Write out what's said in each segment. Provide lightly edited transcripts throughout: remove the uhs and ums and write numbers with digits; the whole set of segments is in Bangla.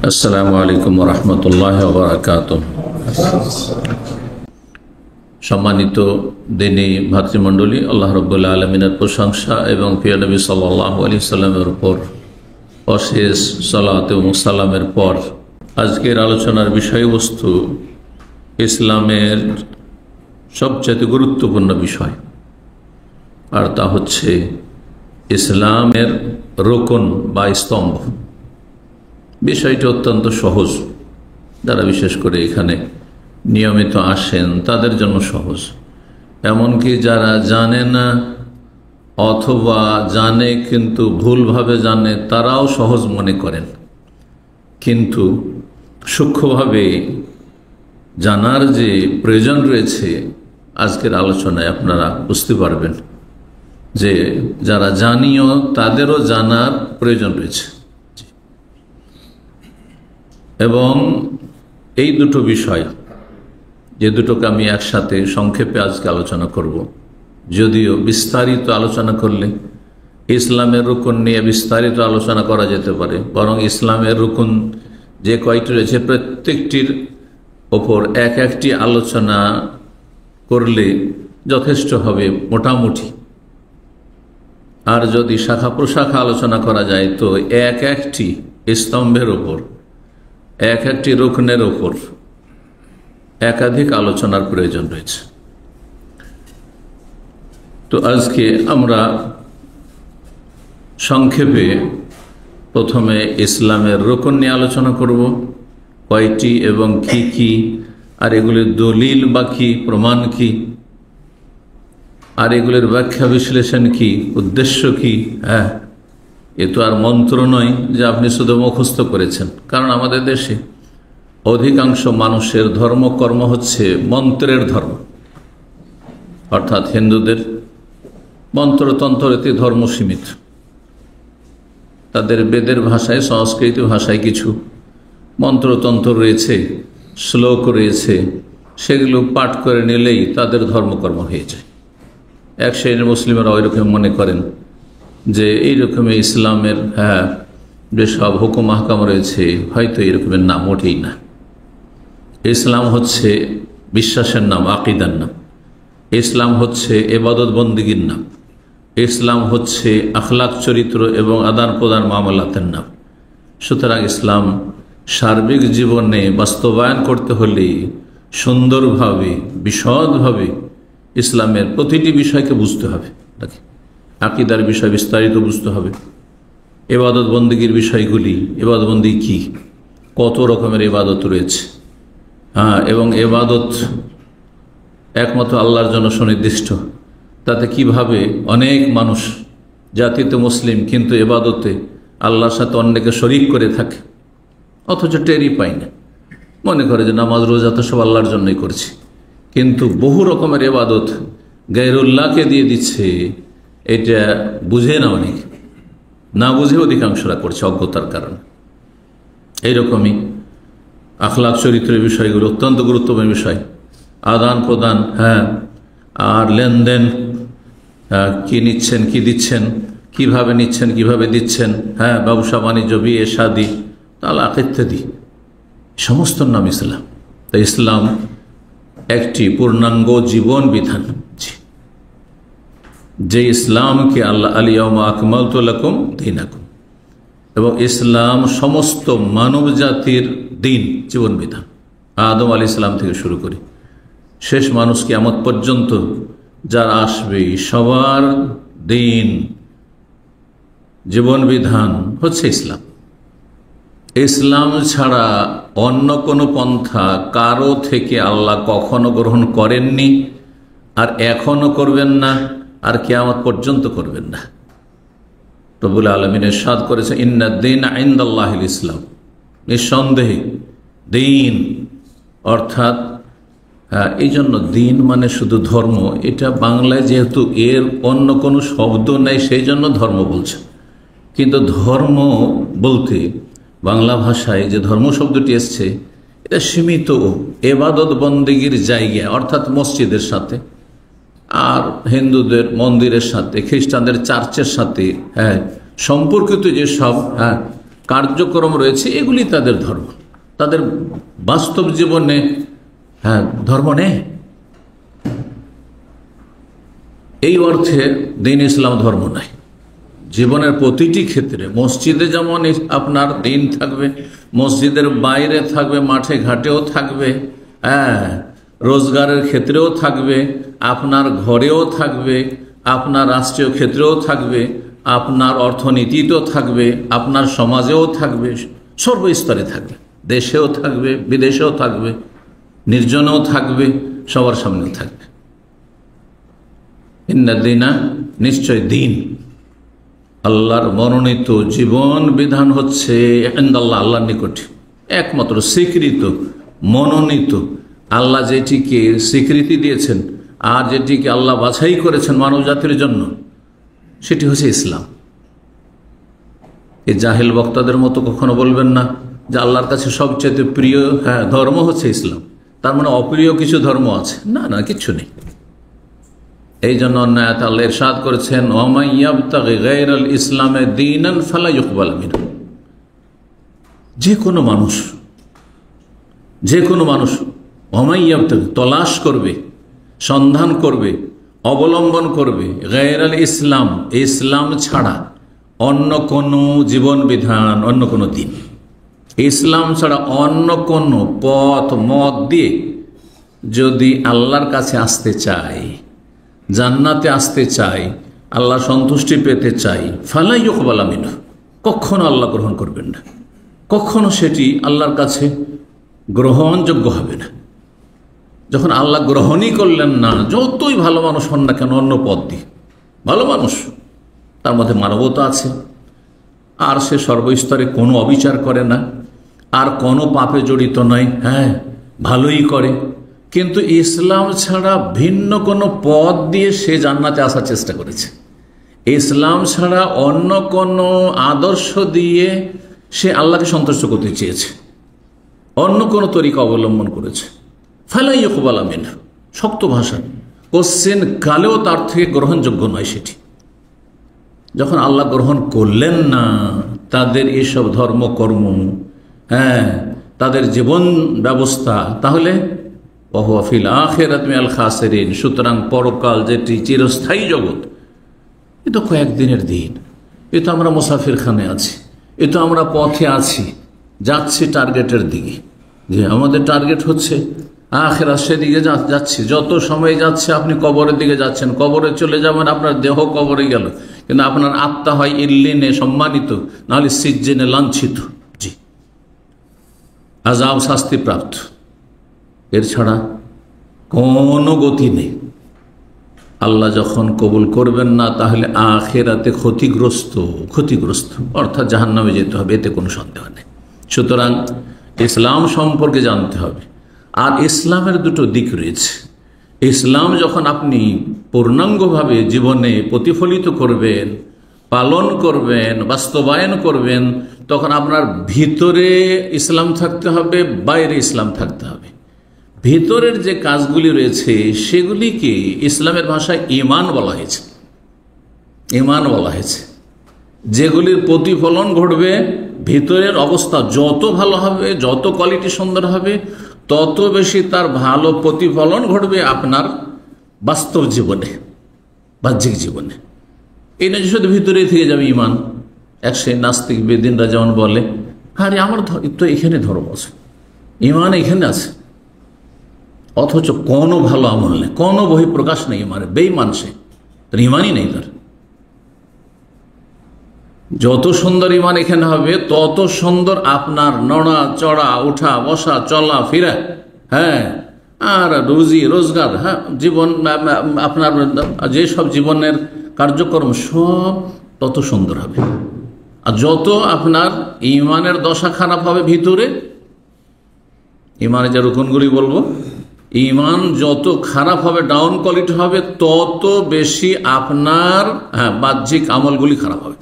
আসসালামু আলাইকুম ওয়া রাহমাতুল্লাহি ওয়া বারাকাতুহু। সম্মানিত দিনী ভাতৃমণ্ডলী, আল্লাহ রাব্বুল আলামিনের প্রশংসা এবং প্রিয় নবী সাল্লাল্লাহু আলাইহি সাল্লামের উপর অশেষ সালাত ও সালামের পর আজকের আলোচনার বিষয়বস্তু ইসলামের সবচেয়ে গুরুত্বপূর্ণ বিষয়, আর তা হচ্ছে ইসলামের রোকন বা স্তম্ভ। বিষয়টি অত্যন্ত সহজ, যারা বিশেষ করে এখানে নিয়মিত আসেন তাদের জন্য সহজ। এমনকি যারা জানে না অথবা জানে কিন্তু ভুলভাবে জানে, তারাও সহজ মনে করেন, কিন্তু সূক্ষ্মভাবে জানার যে প্রয়োজন রয়েছে আজকের আলোচনায় আপনারা বুঝতে পারবেন যে যারা জানিও তাদেরও জানার প্রয়োজন রয়েছে। এবং এই দুটো বিষয়, যে দুটোকে আমি একসাথে সংক্ষেপে আজকে আলোচনা করব, যদিও বিস্তারিত আলোচনা করলে ইসলামের রুকন নিয়ে বিস্তারিত আলোচনা করা যেতে পারে, বরং ইসলামের রুকন যে কয়টি রয়েছে প্রত্যেকটির ওপর এক একটি আলোচনা করলে যথেষ্ট হবে মোটামুটি। আর যদি শাখা প্রশাখা আলোচনা করা যায় তো এক একটি স্তম্ভের ওপর, এক একটি রুকনের ওপর একাধিক আলোচনার প্রয়োজন রয়েছে। তো আজকে আমরা সংক্ষেপে প্রথমে ইসলামের রুকন নিয়ে আলোচনা করব, কয়টি এবং কি কি, আর এগুলির দলিল বা কি, প্রমাণ কি, আর এগুলির ব্যাখ্যা বিশ্লেষণ কি, উদ্দেশ্য কি। এ তো আর মন্ত্র নয় যে আপনি শুধু মুখস্থ করেছেন, কারণ আমাদের দেশে অধিকাংশ মানুষের ধর্মকর্ম হচ্ছে মন্ত্রের ধর্ম, অর্থাৎ হিন্দুদের মন্ত্রতন্ত্রতে ধর্ম সীমিত। তাদের বেদের ভাষায়, সংস্কৃত ভাষায় কিছু মন্ত্রতন্ত্র রয়েছে, শ্লোক রয়েছে, সেগুলো পাঠ করে নিলেই তাদের ধর্মকর্ম হয়ে যায়। এক শ্রেণীর মুসলিমরা ওই রকম মনে করেন যে এই রকমের ইসলামের যেসব হুকুম আহকাম রয়েছে হয়তো এই রকমের নাম ওঠেই না। ইসলাম হচ্ছে বিশ্বাসের নাম, আকিদার নাম। ইসলাম হচ্ছে ইবাদত বন্দেগীর নাম। ইসলাম হচ্ছে আখলাক, চরিত্র এবং আদান প্রদান মামলাতের নাম। সুতরাং ইসলাম সার্বিক জীবনে বাস্তবায়ন করতে হলে সুন্দরভাবে, বিশদভাবে ইসলামের প্রতিটি বিষয়কে বুঝতে হবে। আকিদার বিষয় বিস্তারিত বুঝতে হবে, ইবাদত বন্দেগীর বিষয়গুলি, ইবাদত বন্দেগী কি, কত রকমের ইবাদত রয়েছে, এবং ইবাদত একমাত্র আল্লাহর জন্য সুনির্দিষ্ট। তাতে কিভাবে অনেক মানুষ জাতিতে মুসলিম কিন্তু ইবাদতে আল্লাহর সাথে অন্যকে শরিক করে থাকে, অথচ টেরই পায় না, মনে করে যে নামাজ রোজা তো সব আল্লাহর জন্যই করছি, কিন্তু বহু রকমের ইবাদত গায়রুল্লাহকে দিয়ে দিচ্ছে। এটা বুঝে না, অনেক না বুঝে অধিকাংশরা করছে অজ্ঞতার কারণে। এইরকমই আখলাক, চরিত্রের বিষয়গুলো অত্যন্ত গুরুত্বপূর্ণ বিষয়। আদান প্রদান, আর লেনদেন, কি নিচ্ছেন, কি দিচ্ছেন, কিভাবে নিচ্ছেন, কিভাবে দিচ্ছেন, ব্যবসা বাণিজ্য, বিয়ে শাদী, তালাক ইত্যাদি, সমস্ত নাম ইসলাম। তাই ইসলাম একটি পূর্ণাঙ্গ জীবন বিধান, যে ইসলামকে আল্লাহ আলিয়াউমা আকমালতু লাকুম দীনাকুম, এবং ইসলাম সমস্ত মানব জাতির দিন, জীবন বিধান। আদম আলাইহিস সালাম থেকে শুরু করে শেষ মানুষ কিয়ামত পর্যন্ত যারা আসবে সবার দিন, জীবন বিধান হচ্ছে ইসলাম। ইসলাম ছাড়া অন্য কোনো পন্থা কারো থেকে আল্লাহ কখনো গ্রহণ করেননি, আর এখনো করবেন না, আর কিয়ামত পর্যন্ত করবেন না। রব্বুল আলামিন ইরশাদ করেছে, ইন্নাদ-দীনা ইনদাল্লাহিল ইসলাম। নিঃসন্দেহে দিন, অর্থাৎ এই জন্য দিন মানে শুধু ধর্ম, এটা বাংলায় যেহেতু এর অন্য কোনো শব্দ নেই সেই জন্য ধর্ম বলছে, কিন্তু ধর্ম বলতে বাংলা ভাষায় যে ধর্ম শব্দটি এসছে এটা সীমিত ইবাদত বন্দেগীর জায়গা, অর্থাৎ মসজিদের সাথে, আর হিন্দুদের মন্দিরের সাথে, খ্রিস্টানদের চার্চের সাথে সম্পর্কিত যেসব কার্যক্রম রয়েছে, এগুলি তাদের ধর্ম। তাদের বাস্তব জীবনে ধর্ম নেই। এই অর্থে দ্বীন ইসলাম ধর্ম নাই। জীবনের প্রতিটি ক্ষেত্রে, মসজিদে যেমন আপনার দ্বীন থাকবে, মসজিদের বাইরে থাকবে, মাঠে ঘাটেও থাকবে, রোজগারের ক্ষেত্রেও থাকবে, আপনার ঘরেও থাকবে, আপনার রাষ্ট্রীয় ক্ষেত্রেও থাকবে, আপনার অর্থনীতিতেও থাকবে, আপনার সমাজেও থাকবে, সর্বস্তরে থাকবে, দেশেও থাকবে, বিদেশেও থাকবে, নির্জনেও থাকবে, সবার সামনেও থাকবে। ইন্নাদ্দীনা, নিশ্চয় দিন, আল্লাহর মনোনীত জীবন বিধান হচ্ছে ইনদাল্লাহ, আল্লাহর নিকটে একমাত্র স্বীকৃত, মনোনীত, আল্লাহ যেটিকে স্বীকৃতি দিয়েছেন আর যেটিকে আল্লাহ বাছাই করেছেন মানব জাতির জন্য, সেটি হচ্ছে ইসলাম। এই জাহেল বক্তাদের মতো কখনো বলবেন না যে আল্লাহর কাছে সবচেয়ে প্রিয় ধর্ম হচ্ছে ইসলাম, তার মানে অপ্রিয় কিছু ধর্ম আছে। না না, কিচ্ছু নেই। এই জন্য আয়াতে আল্লাহ ইরশাদ করেছেন, ওয়া ইয়াবতাগি গায়রাল ইসলামে দীনান ফালা ইউকবাল মিনহু। যে কোনো মানুষ ওয়া ইয়াবতাগি, তলাশ করবে, সন্ধান করবে, অবলম্বন করবে, গায়রাল ইসলাম, ইসলাম ছাড়া অন্য কোনো জীবন বিধান, অন্য কোনো দিন, ইসলাম ছাড়া অন্য কোনো পথ মত দিয়ে যদি আল্লাহর কাছে আসতে চায়, জান্নাতে আসতে চাই, আল্লাহ সন্তুষ্টি পেতে চাই, ফালা ইউকবাল মিনহু, কখনো আল্লাহ গ্রহণ করবেন না, কখনো সেটি আল্লাহর কাছে গ্রহণযোগ্য হবে না। যখন আল্লাহ গ্রহণই করলেন না, যতই ভালো মানুষ হন না কেন, অন্য পথ দিয়ে, ভালো মানুষ, তার মধ্যে মানবতা আছে, আর সে সর্বস্তরে কোনো অবিচার করে না, আর কোনো পাপে জড়িত নয়, ভালোই করে, কিন্তু ইসলাম ছাড়া ভিন্ন কোনো পথ দিয়ে সে জান্নাতে আসার চেষ্টা করেছে, ইসলাম ছাড়া অন্য কোনো আদর্শ দিয়ে সে আল্লাহকে সন্তুষ্ট করতে চেয়েছে, অন্য কোনো তরিকা অবলম্বন করেছে, ফালা ইউকবাল মিনহু, শক্ত ভাষা, কোশ্চেন কালেও তার থেকে গ্রহণযোগ্য নয় সেটি। যখন আল্লাহ গ্রহণ করলেন না তাদের এসব ধর্মকর্ম, তাদের জীবন ব্যবস্থা, তাহলে ওয়া ফিল আখিরাতি মিনাল খাসিরিন, সুতরাং পরকাল যেটি চিরস্থায়ী জগৎ, এ তো কয়েকদিনের দিন, এ তো আমরা মুসাফিরখানে আছি, এ তো আমরা পথে আছি, যাচ্ছি টার্গেটের দিকে, যে আমাদের টার্গেট হচ্ছে আখিরাত, সেদিকে যাচ্ছি। যত সময় যাচ্ছে আপনি কবরের দিকে যাচ্ছেন, কবরে চলে যাবেন, আপনার দেহ কবরে গেল, কিন্তু আপনার আত্মা হয় ইল্লিনে সম্মানিত, নাহলে সিজ্জিনে লাঞ্ছিত, জি, আযাব শাস্তিপ্রাপ্ত। এর ছাড়া কোনো গতি নেই। আল্লাহ যখন কবুল করবেন না, তাহলে আখিরাতে ক্ষতিগ্রস্ত, অর্থাৎ জাহান্নামে যেতে হবে, এতে কোনো সন্দেহ নেই। সুতরাং ইসলাম সম্পর্কে জানতে হবে। আর ইসলামের দুটো দিক রয়েছে। ইসলাম যখন আপনি পূর্ণাঙ্গভাবে জীবনে প্রতিফলিত করবেন, পালন করবেন, বাস্তবায়ন করবেন, তখন আপনার ভিতরে ইসলাম থাকতে হবে, বাইরে ইসলাম থাকতে হবে। ভিতরের যে কাজগুলি রয়েছে সেগুলিকে ইসলামের ভাষায় ঈমান বলা হয়েছে, ঈমান বলা হয়েছে। যেগুলির প্রতিফলন ঘটবে, ভিতরের অবস্থা যত ভালো হবে, যত কোয়ালিটি সুন্দর হবে, তত বেশি তার ভালো প্রতিফলন ঘটবে আপনার বাস্তব জীবনে, বাহ্যিক জীবনে। এই নয় শুধু ভিতরে থেকে যাবে ঈমান। এক সেই নাস্তিক বেদিনরা যেমন বলে, আরে আমার তো এখানে ধর্ম আছে, ঈমান এখানে আছে, অথচ কোনো ভালো আমল নেই, কোনো বহিঃপ্রকাশ নেই ঈমানের, বেঈমান সে, তার ঈমানই নেই। তার যত সুন্দর ঈমান এখানে হবে, তত সুন্দর আপনার নড়া চড়া, উঠা বসা, চলা ফিরা, আর রুজি রোজগার, জীবন, আপনার যেসব জীবনের কার্যক্রম সব তত সুন্দর হবে। আর যত আপনার ঈমানের দশা খারাপ হবে ভিতরে, ঈমানের যে রুকনগুলি বলবো, ঈমান যত খারাপ হবে, ডাউন কোয়ালিটি হবে, তত বেশি আপনার বাহ্যিক আমলগুলি খারাপ হবে,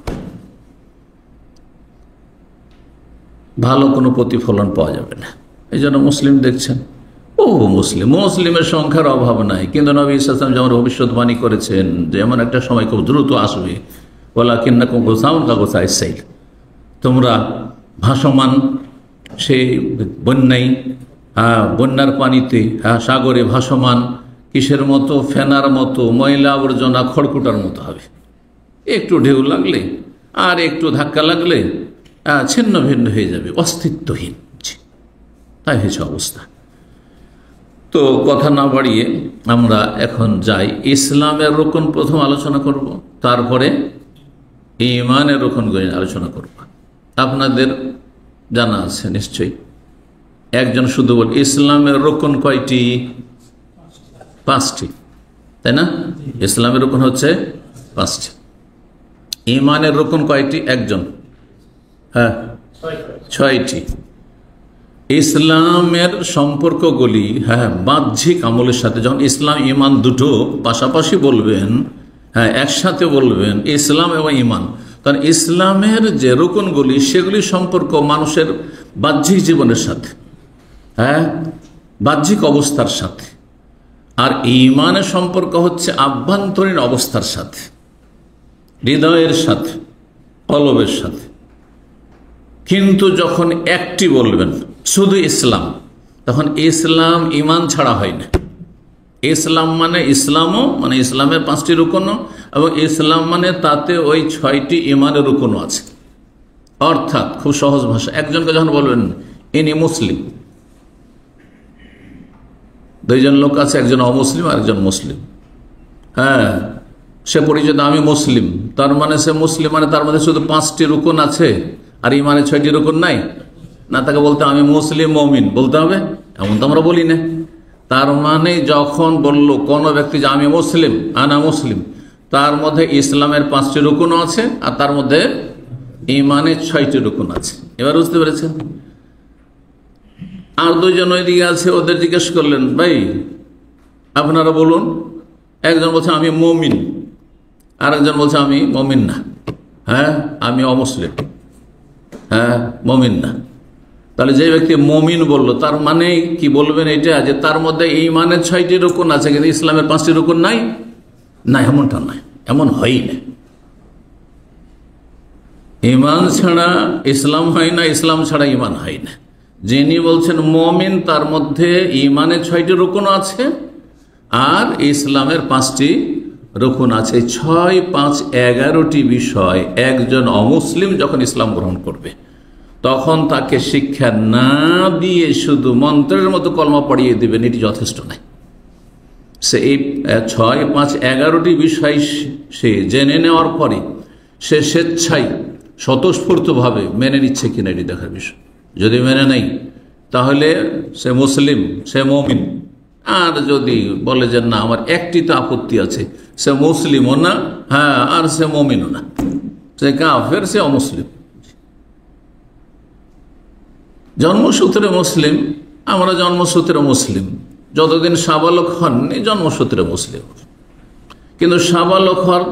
ভালো কোনো প্রতিফলন পাওয়া যাবে না। এই জন্য মুসলিম দেখছেন, মুসলিমের সংখ্যার অভাব নাই, কিন্তু নবী সাল্লাল্লাহু আলাইহি ওয়াসাল্লাম যেমন ভবিষ্যৎবাণী করেছেন যে এমন একটা সময় খুব দ্রুত আসবে, ওয়ালাকিন্নাকুম গুসাউন কাগুসাইস সাইল, তোমরা ভাসমান, সেই বন্যায়, বন্যার পানিতে, সাগরে ভাসমান, কিসের মতো? ফেনার মতো, ময়লা আবর্জনা খড়কুটার মতো হবে। একটু ঢেউ লাগলে আর একটু ধাক্কা লাগলে ছিন্ন ভিন্ন হয়ে যাবে, অস্তিত্বহীন। তাই হয়েছে অবস্থা। তো কথা না বাড়িয়ে আমরা এখন যাই, ইসলামের রোকন প্রথম আলোচনা করব, তারপরে ঈমানের রোকনগুলি আলোচনা করব। আপনাদের জানা আছে নিশ্চয়ই, একজন শুধু বল ইসলামের রোকন কয়টি? 5টি, তাই না? ইসলামের রোকন হচ্ছে 5টি। ঈমানের রোকন কয়টি? একজন, 6টি। ইসলামের সম্পর্কগুলি বাহ্যিক আমলের সাথে, যখন ইসলাম ঈমান দুটো পাশাপাশি বলবেন, একসাথে বলবেন ইসলাম এবং ঈমান, কারণ ইসলামের যে রুকনগুলি সেগুলি সম্পর্ক মানুষের বাহ্যিক জীবনের সাথে, বাহ্যিক অবস্থার সাথে, আর ঈমানের সম্পর্ক হচ্ছে আভ্যন্তরীণ অবস্থার সাথে, হৃদয়ের সাথে, কলবের সাথে। কিন্তু যখন একটি বলবেন শুধু ইসলাম, তখন ইসলাম ঈমান ছাড়া হয় না। ইসলাম মানে ইসলামও, মানে ইসলামের 5টি রুকনও, এবং ইসলাম মানে তাতে ওই 6টি ঈমানের রুকনও আছে। অর্থাৎ খুব সহজ ভাষা, একজনকে যখন বলবেন ইনি মুসলিম, 2জন লোক আছে, একজন অমুসলিম আর একজন মুসলিম। সে পরিচয় আমি মুসলিম, তার মানে সে মুসলিম, মানে তার মধ্যে শুধু 5টি রুকন আছে আর ঈমানের 6টি রুকন নাই না? তাকে বলতে আমি মুসলিম মুমিন বলতে হবে? এমন তো আমরা বলি না। তার মানে যখন বলল কোন ব্যক্তি যে আমি মুসলিম, আনা মুসলিম, তার মধ্যে ইসলামের 5টি রুকন আছে আর তার মধ্যে ঈমানের 6টি রুকন আছে। এবার বুঝতে পেরেছেন? আর 2জন ওইদিকে আছে, ওদের জিজ্ঞেস করলেন ভাই আপনারা বলুন। একজন বলছে আমি মুমিন, আর একজন বলছে আমি মুমিন না, আমি অমুসলিম, মুমিন না। তাহলে যে ব্যক্তি মুমিন বলল তার মানে কি বলবেন এটা, যে তার মধ্যে ঈমানের 6টি রুকন আছে কিন্তু ইসলামের 5টি রুকন নাই? না, এমনটা নয়, এমন হয়ই না। ঈমান ছাড়া ইসলাম হয় না, ইসলাম ছাড়া ঈমান হয় না। যিনি বলছেন মুমিন তার মধ্যে ঈমানের 6টি রুকন আছে আর ইসলামের 5টি রুকন আছে। 6, 5, 11টি বিষয় একজন অমুসলিম যখন ইসলাম গ্রহণ করবে তখন তাকে শিক্ষা না দিয়ে শুধু মন্ত্রের মতো কলমা পড়িয়ে দেবেন, এটি যথেষ্ট নয়। সে এই 6, 5, 11টি বিষয় সে জেনে নেওয়ার পরে সে স্বেচ্ছায় স্বতঃস্ফূর্তভাবে মেনে নিচ্ছে কিনা এটি দেখার বিষয়। যদি মেনে নেই তাহলে সে মুসলিম, সে মুমিন। আর যদি বলে যে না আমার একটি তো আপত্তি আছে, সে মুসলিমও না আর সে মুমিনও না, সে কাফের, সে অমুসলিম। জন্মসূত্রে মুসলিম, আমরা জন্মসূত্রে মুসলিম, যতদিন সাবালক হননি জন্মসূত্রে মুসলিম। কিন্তু সাবালক হওয়ার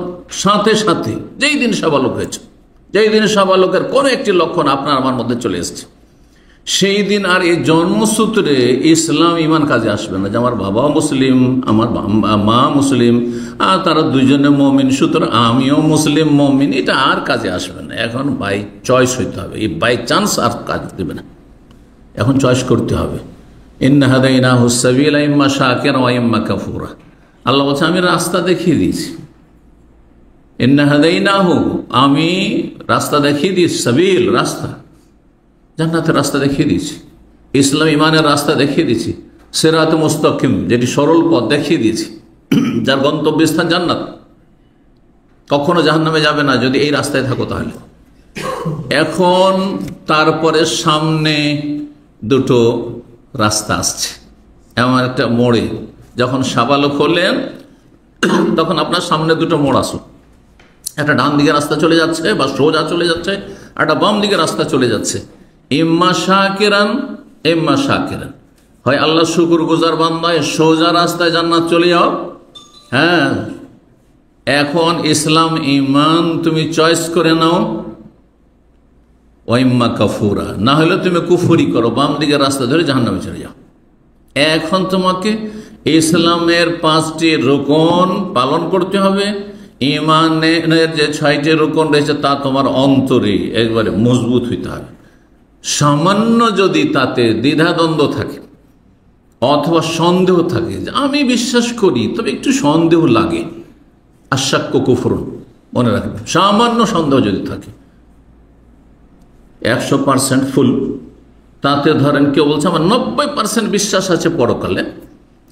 সাথে সাথে যেই দিন সাবালক হয়েছে, যেই দিন সাবালকের কোনো একটি লক্ষণ আপনার আমার মধ্যে চলে এসছে, সেই দিন আর এই জন্মসূত্রে ইসলাম ঈমান কাজে আসবে না। যে আমার বাবাও মুসলিম, আমার মা মুসলিম, আর তারা 2জনে মুমিন, সুতরাং আমিও মুসলিম মুমিন, এটা আর কাজে আসবে না। এখন বাই চয়েস হইতে হবে, এই বাই চান্স আর কাজ দেবে না, এখন চয়েস করতে হবে। ইন্না হাদাইনাহুস সাবিলা ইম্মা শাকিরা ওয়া ইম্মা কাফুরা। আল্লাহ বলছে আমি রাস্তা দেখিয়ে দিয়েছি। ইন্না হাদাইনাহু, আমি রাস্তা দেখিয়ে দিয়েছি, সাবিল রাস্তা, জান্নাতের রাস্তা দেখিয়ে দিয়েছি, ইসলাম ঈমানের রাস্তা দেখিয়ে দিয়েছি, সিরাত মুস্তাকিম যেটি সরল পথ দেখিয়ে দিয়েছি, যার গন্তব্যস্থান জান্নাত, কখনো জাহান্নামে যাবে না যদি এই রাস্তায় থাকো তাহলে। এখন তারপরে সামনে 2টো রাস্তা আসছে, এমন একটা মোড়ে যখন সাবালক হলেন তখন আপনার সামনে 2টো মোড় আসুক, একটা ডান দিকে রাস্তা চলে যাচ্ছে বা সোজা চলে যাচ্ছে, একটা বাম দিকে রাস্তা চলে যাচ্ছে। ইম্মা শাকিরান ইম্মা শাকিরান, হয় আল্লাহ শুকর গুজার বান্দায় সোজা রাস্তায় জান্নাত চলে যাও, এখন ইসলাম ঈমান তুমি চয়েস করে নাও, ওয়াইম্মা কাফুরা, না হলে তুমি কুফরি করো, বাম দিকের রাস্তা ধরে জাহান্নামে চলে যাও। এখন তোমাকে ইসলামের 5টি রুকন পালন করতে হবে, ঈমানের যে 6টি রুকন রয়েছে তা তোমার অন্তরে একবারে মজবুত হইতে হবে। সামান্য যদি তাতে দ্বিধাদ্বন্দ্ব থাকে অথবা সন্দেহ থাকে যে আমি বিশ্বাস করি তবে একটু সন্দেহ লাগে, আশাক্য কুফরুন, মনে রাখবেন, সামান্য সন্দেহ যদি থাকে, 100% ফুল, তাতে ধরেন কেউ বলছে আমার 90% বিশ্বাস আছে পরকালে,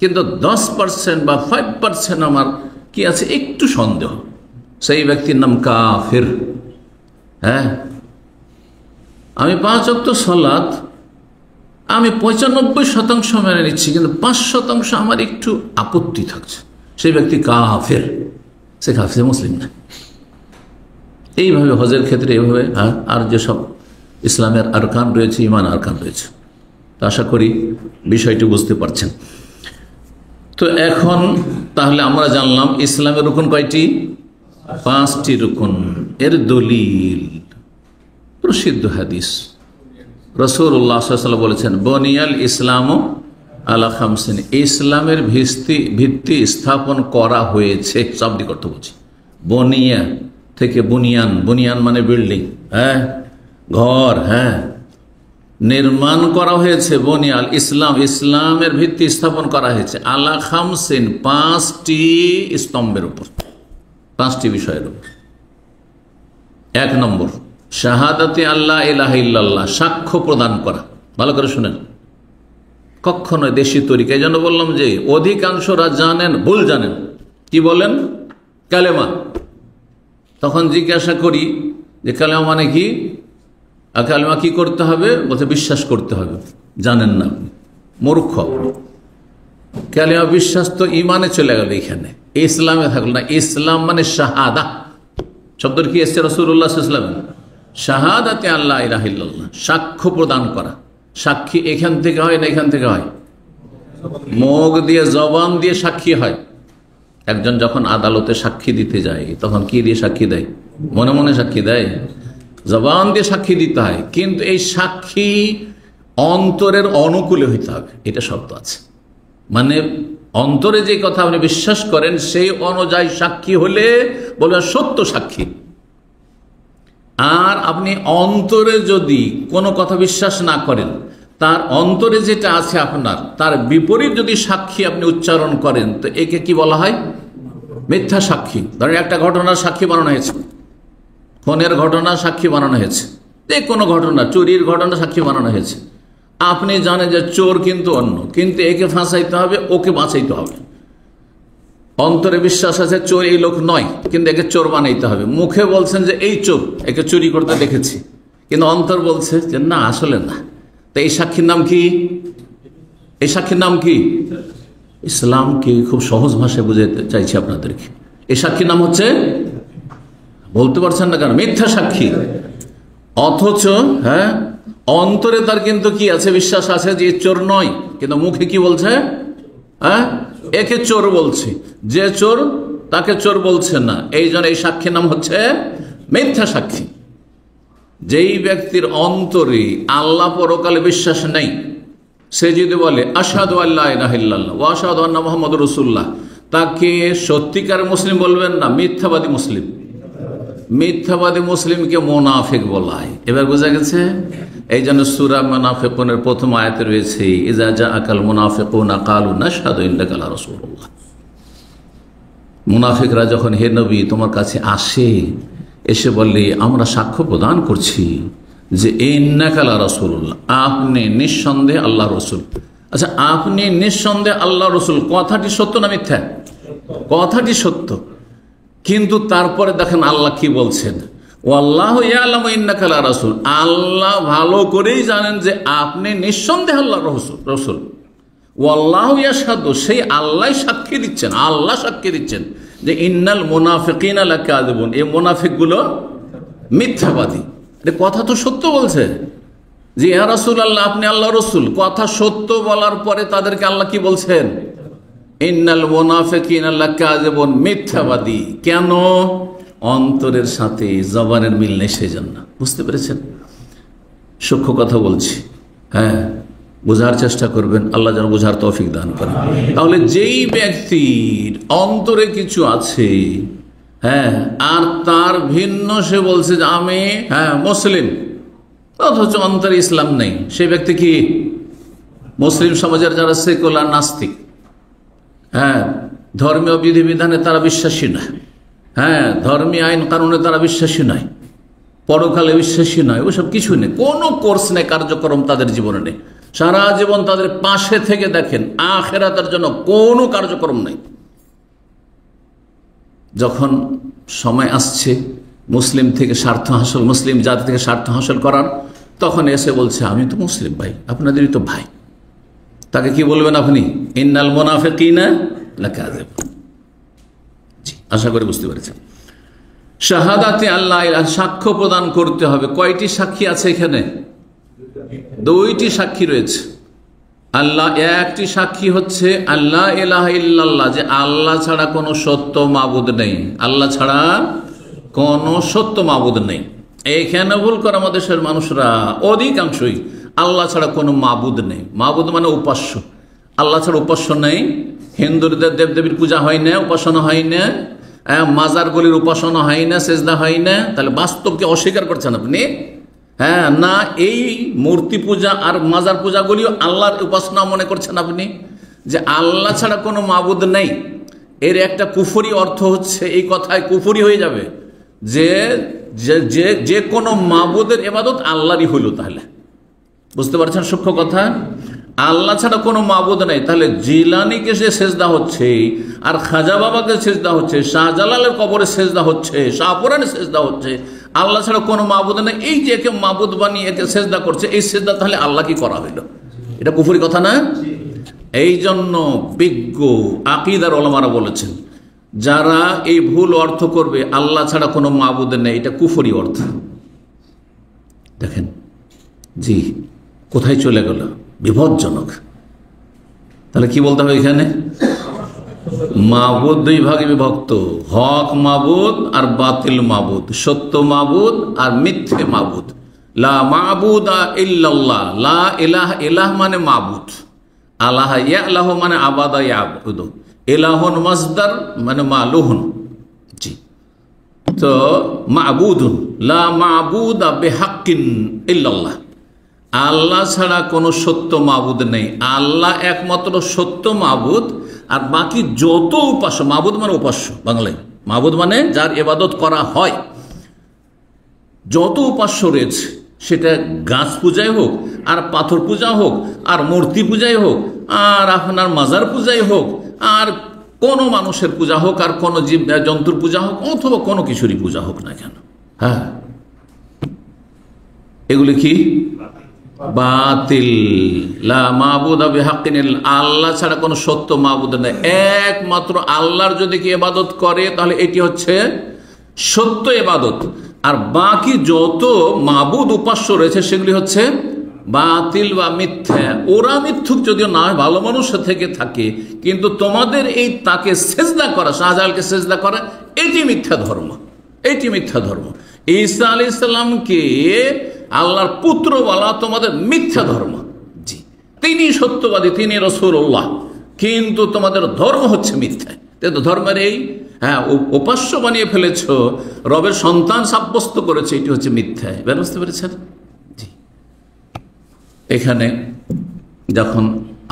কিন্তু 10% বা 5% আমার কি আছে একটু সন্দেহ, সেই ব্যক্তির নাম কাফির। হ্যাঁ, আমি 5 ওয়াক্ত সালাত আমি 95% মেনে নিচ্ছি, কিন্তু 5% আমার একটু আপত্তি থাকছে, সেই ব্যক্তি কাফির, সে কাফির, মুসলিম না। এইভাবে হজের ক্ষেত্রে এইভাবে, আর যেসব ইসলামের আরকান রয়েছে, ইমান আরকান রয়েছে, তো আশা করি বিষয়টি বুঝতে পারছেন। তো এখন তাহলে আমরা জানলাম ইসলামের রুকন কয়টি? 5টি রুকন। এর দলিল প্রসিদ্ধ হাদিস, রাসূলুল্লাহ সাল্লাল্লাহু আলাইহি ওয়াসাল্লাম বলেছেন, বনিয়াল ইসলাম আলা খামসিন, ইসলামের ভিত্তি স্থাপন করা হয়েছে, শাব্দিক অর্থ বলছি, বনিয়া থেকে বুনিয়ান, বুনিয়ান মানে বিল্ডিং, হ্যাঁ, ঘর, হ্যাঁ, নির্মাণ করা হয়েছে। বনিয়াল ইসলাম, ইসলামের ভিত্তি স্থাপন করা হয়েছে আলা খামসিন, 5টি স্তম্ভের উপর, 5টি বিষয়ের উপর। 1 নম্বর, শাহাদাতে আল্লাহ ইলাহা ইল্লাল্লাহ, সাক্ষ্য প্রদান করা। ভালো করে শুনেন, কখনো দেশি তরিকা, এই জন্য বললাম যে অধিকাংশরা জানেন, ভুল জানেন, কি বলেন কালেমা, তখন জিজ্ঞাসা করি যে কালেমা মানে কি, কালেমা কি করতে হবে, বলতে বিশ্বাস করতে হবে। জানেন না, মূর্খ। কালেমা বিশ্বাস তো ইমানে চলে গেল, এখানে ইসলামে থাকলো না। ইসলাম মানে শাহাদা, শব্দটি কি এসছে রাসূলুল্লাহ সাল্লাল্লাহু আলাইহি ওয়াসাল্লাম, শাহাদাতে আল্লাহ ইলাহা ইল্লাল্লাহ, সাক্ষ্য প্রদান করা। সাক্ষী এখান থেকে হয় না এখান থেকে হয়, মুখ দিয়ে, জবান দিয়ে সাক্ষী হয়। একজন যখন আদালতে সাক্ষী দিতে যায় তখন কি দিয়ে সাক্ষী দেয়? মনে মনে সাক্ষী দেয়, জবান দিয়ে সাক্ষী দিতে হয়, কিন্তু এই সাক্ষী অন্তরের অনুকূলে হইতে হবে, এটা শর্ত আছে। মানে অন্তরে যে কথা আপনি বিশ্বাস করেন সেই অনুযায়ী সাক্ষী হলে বলবেন সত্য সাক্ষী। আর আপনি অন্তরে যদি কোনো কথা বিশ্বাস না করেন, তার অন্তরে যেটা আছে আপনার, তার বিপরীত যদি সাক্ষী আপনি উচ্চারণ করেন, তো একে কি বলা হয়? মিথ্যা সাক্ষী। ধরেন একটা ঘটনার সাক্ষী বানানো হয়েছে, খুনের ঘটনা সাক্ষী বানানো হয়েছে, যে কোনো ঘটনা, চুরির ঘটনা সাক্ষী বানানো হয়েছে। আপনি জানেন যে চোর কিন্তু অন্য, কিন্তু একে ফাঁসাইতে হবে, ওকে বাঁচাইতে হবে। অন্তরে বিশ্বাস আছে চোর এই লোক নয়, কিন্তু একে চোর বানাইতে হবে। মুখে বলছেন যে এই চোর, একে চুরি করতে দেখেছি, কিন্তু অন্তর বলছে যে না, আসলে না। তো এই সাক্ষীর নাম কি? এই সাক্ষীর নাম কি? ইসলামকে খুব সহজ ভাষায় বুঝাতে চাইছি আপনাদেরকে। এই সাক্ষীর নাম হচ্ছে, বলতে পারছেন না কেন? মিথ্যা সাক্ষী। অথচ হ্যাঁ, অন্তরে তার কিন্তু কি আছে? বিশ্বাস আছে যে চোর নয়, কিন্তু মুখে কি বলছে? হ্যাঁ, একে চোর বলছে, যে চোর তাকে চোর বলছে না। এই জন্য এই সাক্ষীর নাম হচ্ছে মিথ্যা সাক্ষী। যেই ব্যক্তির অন্তরে আল্লাহ পরকালে বিশ্বাস নেই, সে যদি বলে আশহাদু আল্লা ইলাহা ইল্লাল্লাহ ওয়া আশহাদু আন্না মুহাম্মাদুর রাসূলুল্লাহ, তাকে সত্যিকার মুসলিম বলবেন না, মিথ্যাবাদী মুসলিম। মিথ্যাবাদী মুসলিমকে মুনাফিক বলা হয়। এবার বোঝা গেছে? এই জন্য সূরা মুনাফিকুনের প্রথম আয়াতে রয়েছে, ইযা জাআকাল মুনাফিকুনা ক্বালু নাশহাদু ইন্নাকা লা রাসূলুল্লাহ। মুনাফিকরা যখন হে নবী তোমার কাছে আসে, এসে বললে আমরা সাক্ষ্য প্রদান করছি যে ইন্নাকা লা রাসূলুল্লাহ, আপনি নিঃসন্দেহে আল্লাহর রাসূল। আচ্ছা, আপনি নিঃসন্দেহে আল্লাহর রাসূল, কথাটি সত্য না মিথ্যা? কথাটি সত্য, কিন্তু তারপরে দেখেন আল্লাহ কি বলছেন, ওয়াল্লাহু ইয়ালামু ইন্নাকা লা রাসূল, আল্লাহ ভালো করেই জানেন যে আপনি নিঃসন্দেহে আল্লাহর রাসূল। ওয়াল্লাহু ইয়াশহাদু, সেই আল্লাহ সাক্ষী দিচ্ছেন, আল্লাহ সাক্ষী দিচ্ছেন যে ইন্নাল মুনাফিকিনা লাকাযিবুন, এই মুনাফিকগুলো মিথ্যাবাদী। কথা তো সত্য বলছে যে ইয়া রাসূলুল্লাহ আপনি আল্লাহর রাসূল, কথা সত্য বলার পরে তাদেরকে আল্লাহ কি বলছেন? ইন্নাল মুনাফিকিনা লাকাযিবুন, মিথ্যাবাদী। কেন? অন্তরের সাথে জবানের মিল নেই, সেই জন্য। বুঝতে পেরেছেন? সূক্ষ্ম কথা বলছি, হ্যাঁ, বোঝার চেষ্টা করবেন, আল্লাহ যেন বোঝার তৌফিক দান করেন। তাহলে যেই ব্যক্তির অন্তরে কিছু আছে, হ্যাঁ, আর তার ভিন্ন সে বলছে যে আমি মুসলিম, অথচ অন্তরে ইসলাম নেই। সেই ব্যক্তি কি মুসলিম সমাজের যারা সেকুলার নাস্তিক, হ্যাঁ, ধর্মীয় বিধিবিধানে তারা বিশ্বাসী নয়, হ্যাঁ, ধর্মীয় আইন কানুনে তারা বিশ্বাসী নয়, পরকালে বিশ্বাসী নয়, ওসব কিছু নেই, কোনো কোর্স নেই, কার্যক্রম তাদের জীবনে নেই। সারা জীবন তাদের পাশে থেকে দেখেন, আখিরাতের জন্য কোনো কার্যক্রম নেই। যখন সময় আসছে মুসলিম থেকে স্বার্থ হাসিল, মুসলিম জাতি থেকে স্বার্থ হাসিল করার, তখন এসে বলছে আমি তো মুসলিম ভাই, আপনাদেরই তো ভাই। তাকে কি বলবেন আপনি? ইন্নাল মুনাফিকিনা লাকাযিবুন। আশা করি বুঝতে পেরেছেন। শাহাদাতে আল্লাহ ইলাহা, সাক্ষ্য প্রদান করতে হবে। কয়টি সাক্ষী আছে এখানে? দুইটি সাক্ষী রয়েছে। আল্লাহ, একটি সাক্ষী হচ্ছে আল্লাহ ইলাহা ইল্লাল্লাহ, যে আল্লাহ ছাড়া কোনো সত্য মাবুদ নেই, আল্লাহ ছাড়া কোনো সত্য মাবুদ নেই। এইখানে ভুল করে আমাদের দেশের মানুষরা অধিকাংশই, আল্লাহ ছাড়া কোনো মাবুদ নেই। মাবুদ মানে উপাস্য, আল্লাহ ছাড়া উপাস্য নেই। হিন্দুদের দেবদেবীর পূজা হয় না, উপাসনা হয় না, মাজারগুলির উপাসনা হয় না, সেজদা হয় না। তাহলে বাস্তবকে অস্বীকার করছেন আপনি। হ্যাঁ না, এই মূর্তি পূজা আর মাজার পূজাগুলিও আল্লাহর উপাসনা মনে করছেন আপনি, যে আল্লাহ ছাড়া কোনো মাবুদ নেই। এর একটা কুফরি অর্থ হচ্ছে, এই কথায় কুফরি হয়ে যাবে যে যে কোনো মাবুদের ইবাদত আল্লাহরই হইল। তাহলে বুঝতে পারছেন সূক্ষ্ম কথা? আল্লাহ ছাড়া কোনো মাবুদ নেই। তাহলে জিলানিকে সে সেজদা হচ্ছে, আর খাজা বাবাকে সেজদা হচ্ছে, শাহজালালের কবরে সেজদা হচ্ছে, শাহপুরানে সেজদা হচ্ছে, আল্লাহ ছাড়া কোনো মাবুদ নেই। এই যে একে মাবুদ বানিয়ে একে সেজদা করছে, এই সেজদা তাহলে আল্লাহ কি করা হইল? এটা কুফরি কথা না? এই জন্য বিজ্ঞ আকীদার ওলামারা বলেছেন, যারা এই ভুল অর্থ করবে আল্লাহ ছাড়া কোনো মাবুদ নেই, এটা কুফরি অর্থ। দেখেন জি কোথায় চলে গেল, বিপজ্জনক। তাহলে কি বলতে হবে এখানে? মাবুদ দুই ভাগে বিভক্ত, হক মাবুদ আর বাতিল মাবুদ, সত্য মাবুদ আর মিথ্যে মাবুদ। লা মাবুদা ইল্লাল্লাহ, লা ইলাহা, ইলাহ মানে মাবুদ, আল্লাহ ইয়ালাহু মানে আবাদা ইয়াবুদু, ইলাহুন মাসদার মানে মালুহুন। জি, তো মাবুদুন, লা মাবুদা বিহাক্কিন ইল্লাল্লাহ, আল্লাহ ছাড়া কোনো সত্য মাবুদ নেই, আল্লাহ একমাত্র সত্য মাবুদ। আর বাকি যত উপাস্য, মাবুদ মানে উপাস্য, বাংলায় মাবুদ মানে যার ইবাদত করা হয়, যত উপাস্য রয়েছে, সেটা গাছ পূজায় হোক, আর পাথর পূজা হোক, আর মূর্তি পূজায় হোক, আর আপনার মাজার পূজায় হোক, আর কোনো মানুষের পূজা হোক, আর কোনো জীব জন্তুর পূজা হোক, অথবা কোনো কিছুরই পূজা হোক না কেন, হ্যাঁ, এগুলি কি? বাতিল। লা মাবুদা বিহাক্কিন, আল্লাহ ছাড়া কোনো সত্য মাবুদ নেই, একমাত্র আল্লাহর যদি কি ইবাদত করে তাহলে এটি হচ্ছে সত্য ইবাদত। আর বাকি যত মাবুদ উপাস্য রয়েছে সেগুলি হচ্ছে বাতিল বা মিথ্যা। ওরা মিথ্যুক যদিও না হয়, ভালো মানুষ থেকে থাকে, কিন্তু তোমাদের এই তাকে সেজদা করা, শাহজালালকে সেজদা করা, এটি মিথ্যা ধর্ম, এটি মিথ্যা ধর্ম। ঈসা আলাইহিস সালামকে আল্লাহর পুত্র বলা তোমাদের মিথ্যা ধর্ম। জি, তিনি সত্যবাদী, তিনি রাসূলুল্লাহ, কিন্তু তোমাদের ধর্ম হচ্ছে মিথ্যা। তো ধর্মের এই উপাস্য বানিয়ে ফেলেছ, রবের সন্তান সাব্যস্ত করেছে, এটি হচ্ছে মিথ্যা। বুঝতে পেরেছেন? জি, এখানে যখন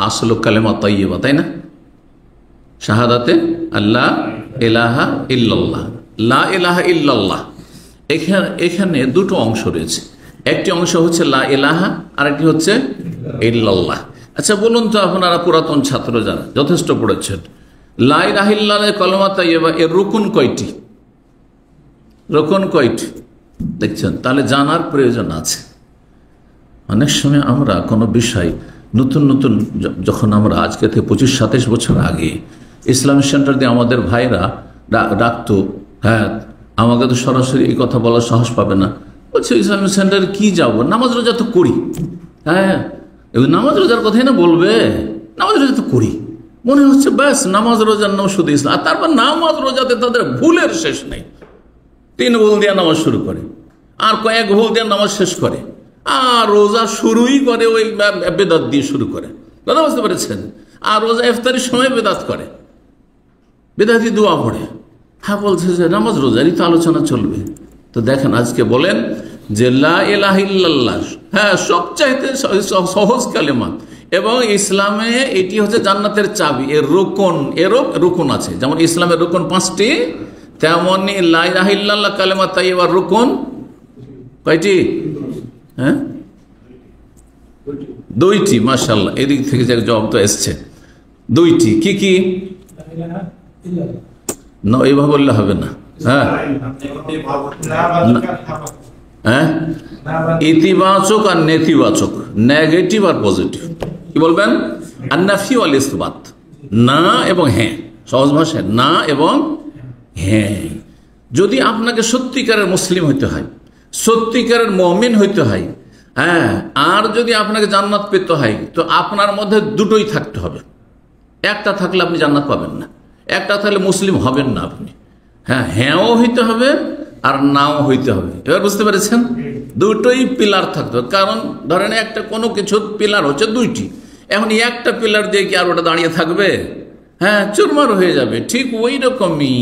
আসল কালেমা তাইয়্যিবা, তাই না, শাহাদাতে আল্লাহ ইলাহা ইল্লাল্লাহ, লা ইলাহা ইল্লাল্লাহ, এখানে দুটো অংশ রয়েছে। একটি অংশ হচ্ছে লা ইলাহা, আর একটি হচ্ছে ইল্লাল্লাহ। আচ্ছা বলুন তো, আপনারা পুরাতন ছাত্র যারা যথেষ্ট পড়েছেন, লা ইলাহা ইল্লাল্লাহ কালেমা তাইয়্যিবা এর রুকুন কয়টি? রুকুন কয়টি দেখছেন? তাহলে জানার প্রয়োজন আছে। অনেক সময় আমরা কোনো বিষয় নতুন নতুন, যখন আমরা আজকে থেকে 25-27 বছর আগে ইসলামিক সেন্টার দিয়ে আমাদের ভাইরা ডাকতো, হ্যাঁ, আমাকে তো সরাসরি এই কথা বলার সাহস পাবে না, বলছে ইসলামিক সেন্টারে কি যাব, নামাজ রোজা তো করি। হ্যাঁ, নামাজ রোজার কথাই না বলবে, নামাজ রোজা তো করি, মনে হচ্ছে ব্যাস নামাজ রোজার নাম শুধু ইসলাম। আর তারপর নামাজ রোজাতে তাদের ভুলের শেষ নেই, 3 ভুল দিয়ে নামাজ শুরু করে, আর কয়েক ভুল দিয়ে নামাজ শেষ করে, আর রোজা শুরুই করে ওই বেদাত দিয়ে শুরু করে। কথা বুঝতে পেরেছেন? আর রোজা ইফতারির সময় বেদাত করে, বেদাতি দোয়া পড়ে। হ্যাঁ, বলছে যে নামাজ রোজারই তো আলোচনা চলবে। তো দেখেন, আজকে বলেন যে লা ইলাহা ইল্লাল্লাহ, হ্যাঁ, সবচাইতে সহজ কালেমা, এবং ইসলামে এটি হচ্ছে জান্নাতের চাবি। এর রুকন আছে, যেমন ইসলামের রুকন 5টি, তেমনি লা ইলাহা ইল্লাল্লাহ কালেমা তাইয়্যিবার রুকন কয়টি? হ্যাঁ, 2টি। মাশাআল্লাহ, এদিক থেকে যে জবাব তো এসছে, 2টি। কি কি? না, এইভাবে বললে হবে না। হ্যাঁ, হ্যাঁ, ইতিবাচক আর নেতিবাচক, নেগেটিভ আর পজিটিভ। কি বলবেন? আন-নাফি ওয়াল ইসবাত, না এবং হ্যাঁ। সহজ ভাষায় না এবং হ্যাঁ। যদি আপনাকে সত্যিকারের মুসলিম হইতে হয়, সত্যিকারের মুমিন হইতে হয়, হ্যাঁ, আর যদি আপনাকে জান্নাত পেতে হয়, তো আপনার মধ্যে দুটোই থাকতে হবে। একটা থাকলে আপনি জান্নাত পাবেন না, একটা থাকলে মুসলিম হবেন না আপনি। হ্যাঁ, হ্যাঁও হইতে হবে আর নাও হইতে হবে। এবার বুঝতে পেরেছেন? দুটোই পিলার থাকতে হবে। কারণ ধরেন একটা কোনো কিছু পিলার হচ্ছে 2টি, এখন একটা পিলার দিয়ে কি আর ওটা দাঁড়িয়ে থাকবে? হ্যাঁ, চুরমার হয়ে যাবে। ঠিক ওই রকমই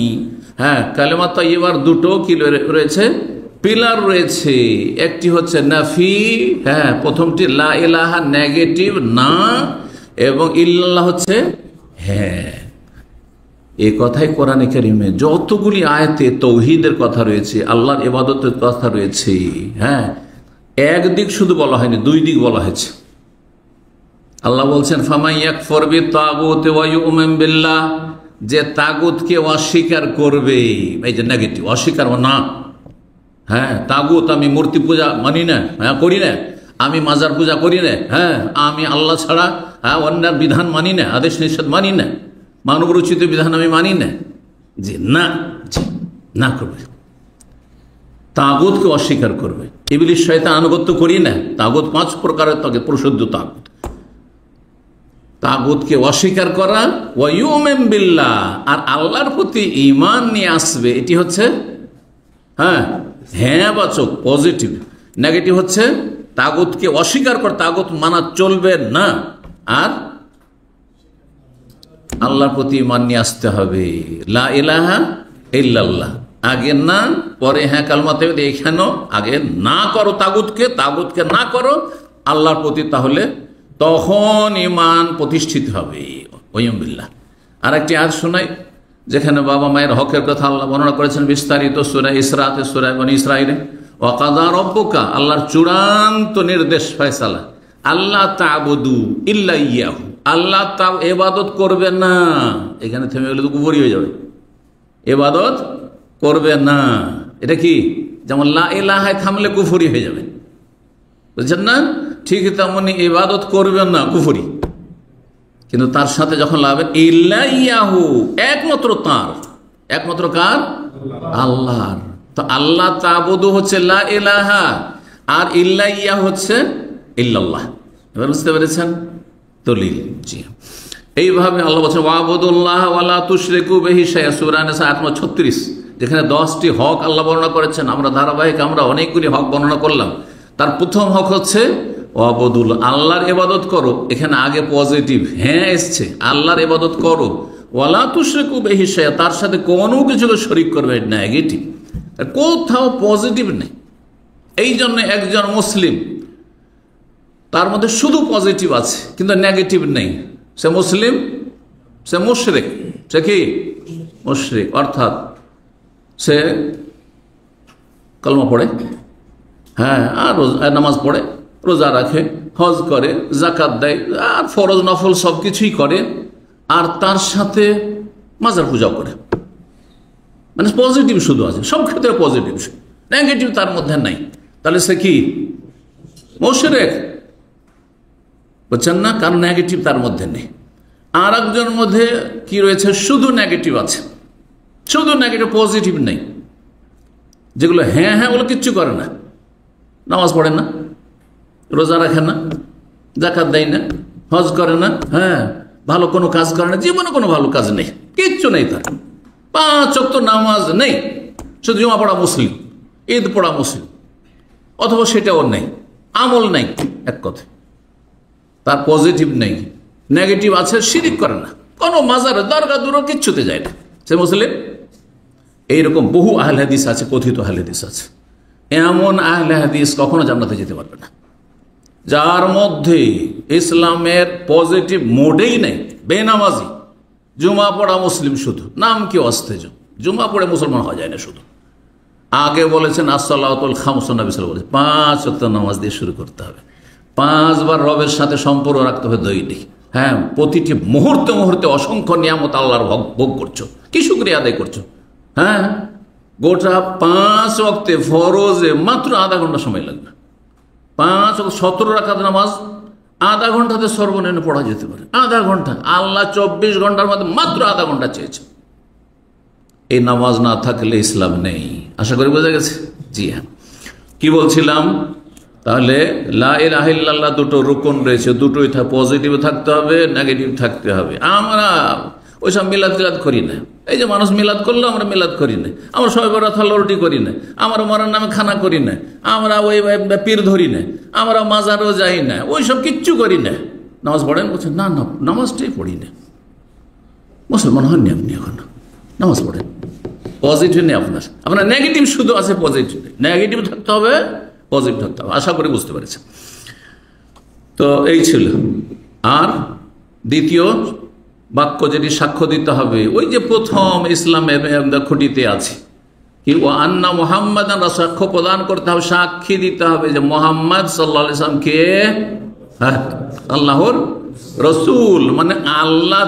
হ্যাঁ, কালেমা তাইয়্যিবার 2টো কি রয়েছে? পিলার রয়েছে। একটি হচ্ছে নাফি, হ্যাঁ, প্রথমটি লা ইলাহা নেগেটিভ না, এবং ইল্লাল্লাহ হচ্ছে হ্যাঁ। এই কথাই কোরআনে কারিমে যতগুলি আয়াতে তাওহীদের কথা রয়েছে, আল্লাহর ইবাদতের কথা রয়েছে, হ্যাঁ, একদিক শুধু বলা হয়নি, 2 দিক বলা হয়েছে। আল্লাহ বলছেন ফামান ইয়াকফুর বিত্তাগুতি ওয়া ইউমিন বিল্লাহ, যে তাগুতকে অস্বীকার করবে, এই যে নেগেটিভ, অস্বীকার না। হ্যাঁ, তাগুত, আমি মূর্তি পূজা মানি না, হ্যাঁ, করি না, আমি মাজার পূজা করি না, হ্যাঁ, আমি আল্লাহ ছাড়া অন্যের বিধান মানি না, আদেশ নিষেধ মানি না, মানব রচিত বিধান আমি মানি না, যে না করবে, তাগুতকে অস্বীকার করবে। ইবলিস শয়তান আনুগত্য করি না, তাগুত 5 প্রকারের তাকে প্রসিদ্ধ তাগুত। তাগুতকে অস্বীকার করা, ওয়া ইউমিন বিল্লাহ, আর আল্লাহর প্রতি ঈমান নিয়ে আসবে। এটি হচ্ছে হ্যাঁ বাচক, পজিটিভ। নেগেটিভ হচ্ছে তাগুতকে অস্বীকার কর, তাগুত মানা চলবে না, আর আল্লাহর প্রতি ঈমান নিয়ে আসতে হবে। লা ইলাহা ইল্লাল্লাহ, আগে না পরে হ্যাঁ কালেমা তাইয়্যিব। এখানেও আগে না করো তাগুতকে না করো আল্লাহর প্রতি, তাহলে তখন ঈমান প্রতিষ্ঠিত হবে। ওয়াইম বিল্লাহ। আর একটি আয়াত শোনাই, যেখানে বাবা মায়ের হকের কথা আল্লাহ বর্ণনা করেছেন বিস্তারিত সূরা ইসরাতে, সূরা বনী ইসরাঈলে। ওয়া কাযা রাব্বুকা, আল্লাহর চূড়ান্ত নির্দেশ, ফয়সালা, আল্লাহ তা'বুদু ইল্লা ইয়াহু, আল্লাহ তাও ইবাদত করবে না। এখানে থেমে গেলে তো কুফরি হয়ে যাবে। ইবাদত করবে না, এটা কি? যেমন লা ইলাহায় থামলে কুফরি হয়ে যাবে, বুঝছেন না? ঠিক তেমনি ইবাদত করবেন না, কুফরি। কিন্তু তার সাথে যখন লাগবে ইল্লা ইয়াহু, একমাত্র তার, একমাত্র কার? আল্লাহর। তো আল্লাহ তা'বুদু হচ্ছে লা ইলাহা, আর ইল্লা ইয়াহু হচ্ছে ইল্লাল্লাহ। এবার বুঝতে পেরেছেন? দলিল। জি, এইভাবে আল্লাহ বলছেন ওয়াবুদুল্লাহ ওয়া লা তুশরিকু বিহি শাইআন, সূরা নিসা আয়াত 36, যেখানে 10টি হক আল্লাহ বর্ণনা করেছেন। আমরা ধারাবাহিক অনেকগুলি হক বর্ণনা করলাম। তার প্রথম হক হচ্ছে ওয়াবুদুল্লাহ, আল্লাহর ইবাদত করো। এখানে আগে পজিটিভ হ্যাঁ এসছে, আল্লাহর ইবাদত করো। ওয়া লা তুশরিকু বিহি শাইআন, তার সাথে কোনো কিছুকে শরীক করবে না, নেগেটিভ, কোথাও পজিটিভ নেই। এই জন্য একজন মুসলিম, তার মধ্যে শুধু পজিটিভ আছে কিন্তু নেগেটিভ নেই, সে মুসলিম, সে মুশরিক। সে কি? মুশরিক। অর্থাৎ সে কলমা পড়ে, হ্যাঁ, আর নামাজ পড়ে, রোজা রাখে, হজ করে, যাকাত দেয়, আর ফরজ নফল সব কিছুই করে, আর তার সাথে মাজার পূজাও করে। মানে পজিটিভ শুধু আছে, সব ক্ষেত্রে পজিটিভ, নেগেটিভ তার মধ্যে নাই। তাহলে সে কি? মুশরিক। বুঝছেন না? কারণ নেগেটিভ তার মধ্যে নেই। আর একজনের মধ্যে কি রয়েছে? শুধু নেগেটিভ আছে, শুধু নেগেটিভ, পজিটিভ নেই। যেগুলো হ্যাঁ হ্যাঁ বলে কিচ্ছু করে না, নামাজ পড়ে না, রোজা রাখে না, যাকাত দেয় না, হজ করে না, হ্যাঁ, ভালো কোনো কাজ করে না, জীবনে কোনো ভালো কাজ নেই, কিচ্ছু নেই তার। 5 ওয়াক্ত নামাজ নেই, শুধু জুমা পড়া মুসলিম, ঈদ পড়া মুসলিম, অথবা সেটাও নেই, আমল নেই, এক কথা। তার পজিটিভ নেই, নেগেটিভ আছে, শিরিক করে না, কোনো মাজার দরগা দূর কিচ্ছুতে যায় না, সে মুসলিম। এইরকম বহু আহলে হাদিস আছে, কথিত আহলে হাদিস আছে। এমন আহলে হাদিস কখনো জান্নাতে যেতে পারবে না, যার মধ্যে ইসলামের পজিটিভ মোডেই নেই। বেনামাজি, জুমা পড়া মুসলিম, শুধু নাম কি অস্তেজ, জুমা পড়ে মুসলমান হওয়া যায় না। শুধু আগে বলেছেন আসসালাতুল খামস, নবী সাল্লাল্লাহু আলাইহি ওয়াসাল্লাম 5 ওয়াক্ত নামাজ দিয়ে শুরু করতে হবে, 5 বার রবের সাথে সম্পর্ক রাখতে হবে দৈনিক। হ্যাঁ, প্রতিটি মুহূর্তে মুহূর্তে অসংখ্য নিয়ামত আল্লাহর ভোগ করছো, কি শুকরিয়া আদায় করছো। হ্যাঁ, গোটা 5 ওয়াক্তে ফরজে মাত্র আধা ঘন্টা সময় লাগবে। 5 17 রাকাত নামাজ আধা ঘন্টাতে সর্বনিম্ন পড়া যেতে পারে, আধা ঘন্টা। আল্লাহ 24 ঘন্টার মধ্যে মাত্র আধা ঘন্টা চেয়েছে। এই নামাজ না থাকলে ইসলাম নেই। আশা করি বোঝা গেছে। জি হ্যাঁ, কি বলছিলাম? তাহলে লা ইলাহা ইল্লাল্লাহ দুটো রুকন রয়েছে, দুটোই পজিটিভ থাকতে হবে, নেগেটিভ থাকতে হবে। আমরা ওইসব মিলাদ টিলাদ করি না। এই যে মানুষ মিলাদ করলো, আমরা মিলাদ করি না। আমরা সবাই বরাত রুটি করি না, আমরা মরার নামে খানা করি না, আমরা ওই পীর ধরি না, আমরা মাজারও যাই না, ওইসব কিচ্ছু করি না। নামাজ পড়েন? বলছে না, না নামাজটাই পড়ি না। মুসলমান হননি আপনি এখনো, নামাজ পড়েন। পজিটিভ নেই আপনার নেগেটিভ শুধু আছে, পজিটিভ নেগেটিভ থাকতে হবে, পজিটিভ থাকতে হবে। আশা করি বুঝতে পেরেছেন। তো এই ছিল। আর দ্বিতীয় বাক্য যেটি সাক্ষ্য দিতে হবে, ওই যে প্রথম ইসলামের খুঁটিতে আছে কি, ও আন্না মুহাম্মাদান, সাক্ষ্য প্রদান করতে হবে, সাক্ষী দিতে হবে যে মুহাম্মদ সাল্লাল্লাহু আলাইহি ওয়াসাল্লাম কে আল্লাহর রসুল, মানে আল্লাহ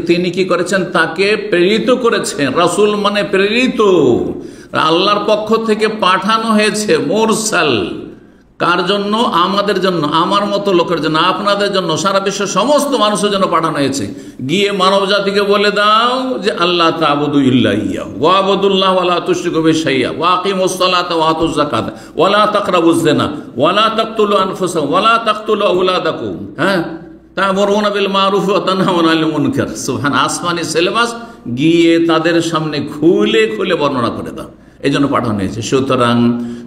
তিনি কি করেছেন, তাকে প্রেরিত করেছেন। রসুল মানে প্রেরিত, আল্লাহর পক্ষ থেকে পাঠানো হয়েছে। মুরসাল কার জন্য? আমাদের জন্য, আমার মতো লোকের জন্য, আপনাদের জন্য, সারা বিশ্বের সমস্ত মানুষের জন্য পাঠানো হয়েছে। গিয়ে মানব জাতিকে বলে দাও যে আল্লাহ তা'বুদু ইল্লা ইয়াহু ওয়া আবুদুল্লাহ ওয়া লা তুশরিকু বিহি শাইয়্যা ওয়া আকিমুস সালাতা ওয়া আতুজ যাকাতা ওয়া লা তাকরাবুজ জিনা ওয়া লা তাকতুলু আনফুসাকুম ওয়া লা তাকতুলু আওলাদাকুম। হ্যাঁ, তা'মুরুনা বিল মারুফ ওয়া তানহাউনা আনিল মুনকার। সুবহান, আসমানি সিলেবাস গিয়ে তাদের সামনে খুলে খুলে বর্ণনা করে দাও, এই জন্য পাঠানো হয়েছে। সুতরাং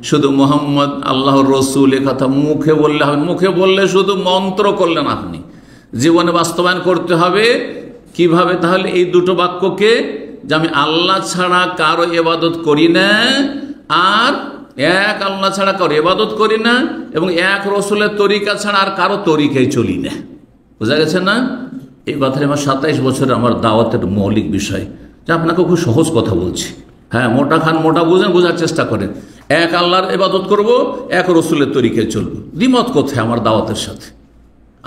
শুধু মোহাম্মদ আল্লাহর রসুল এ কথা মুখে বললে হবে, মুখে বললে শুধু মন্ত্র করলেন আপনি, জীবনে বাস্তবায়ন করতে হবে। কিভাবে? তাহলে এই দুটো বাক্যকে, যে আমি আল্লাহ ছাড়া কারো ইবাদত করি না, আর এক আল্লাহ ছাড়া কারো ইবাদত করি না, এবং এক রসুলের তরিকা ছাড়া আর কারো তরিকায় চলি না। বোঝা গেছে না? এই কথাটা আমার 27 বছরের আমার দাওয়াতের মৌলিক বিষয়, যে আপনাকে খুব সহজ কথা বলছি। হ্যাঁ, মোটা খান মোটা বুঝেন, বোঝার চেষ্টা করেন। এক আল্লাহর ইবাদত করব, এক রসুলের তরিকায় চলবো। দ্বিমত কোথায় আমার দাওয়াতের সাথে?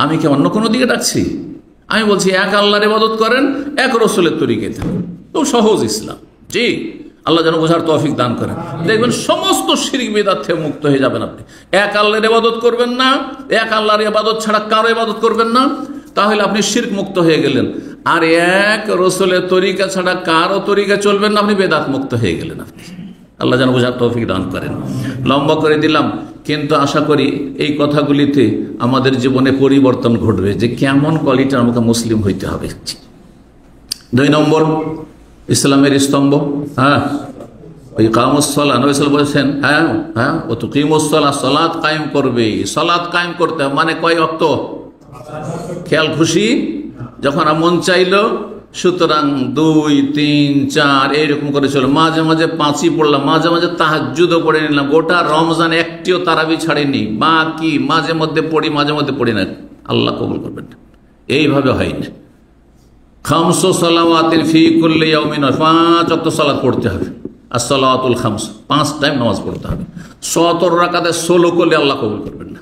আমি কি অন্য কোনো দিকে ডাকছি? আমি বলছি এক আল্লাহর ইবাদত করেন, এক রসুলের তরিকায় থাকুন। তো সহজ ইসলাম। জি, আল্লাহ যেন বোঝার তৌফিক দান করেন। দেখবেন সমস্ত শিরক বিদআত থেকে মুক্ত হয়ে যাবেন আপনি। এক আল্লাহর ইবাদত করবেন না, এক আল্লাহর ইবাদত ছাড়া কারো ইবাদত করবেন না, তাহলে আপনি শিরক মুক্ত হয়ে গেলেন। আর এক রসুলের তরিকা ছাড়া কারো তরিকা চলবেন না, আপনি বেদাত মুক্ত হয়ে গেলেন। আপনি আল্লাহ যেন বোঝার তৌফিক দান করেন। লম্বা করে দিলাম, কিন্তু আশা করি এই কথাগুলিতে আমাদের জীবনে পরিবর্তন ঘটবে, যে কেমন কোয়ালিটির আমাকে মুসলিম হইতে হবে। 2 নম্বর ইসলামের স্তম্ভ, হ্যাঁ, ওই কামুস সালাত। নবী সাল্লাল্লাহু আলাইহি ওয়াসাল্লাম বলেছেন, হ্যাঁ হ্যাঁ, ও তো কিমুস সালাত, সালাত কায়েম করবে। সালাত কায়েম করতে মানে কয় ওয়াক্ত? খেয়াল খুশি যখন মন চাইলো, সুতরাং 2, 3, 4 এইরকম করে চলো। মাঝে মাঝে 5ই পড়লাম, মাঝে মাঝে তাহাজ্জুদও পড়ে নিলাম। গোটা রমজান একটিও তারাবি ছাড়েনি, বাকি মাঝে মধ্যে পড়ি, মাঝে মধ্যে পড়ি না। আল্লাহ কবুল করবেন না, এইভাবে হয় না। খামসু সালাওয়াতিন ফি কুল্লি ইয়াউমিন, 5 ওয়াক্ত সালাত পড়তে হবে। as-সালাওয়াতুল খামস, 5 টাইম নামাজ পড়তে হবে। 17 রাকাতে 16 করলে আল্লাহ কবুল করবেন না।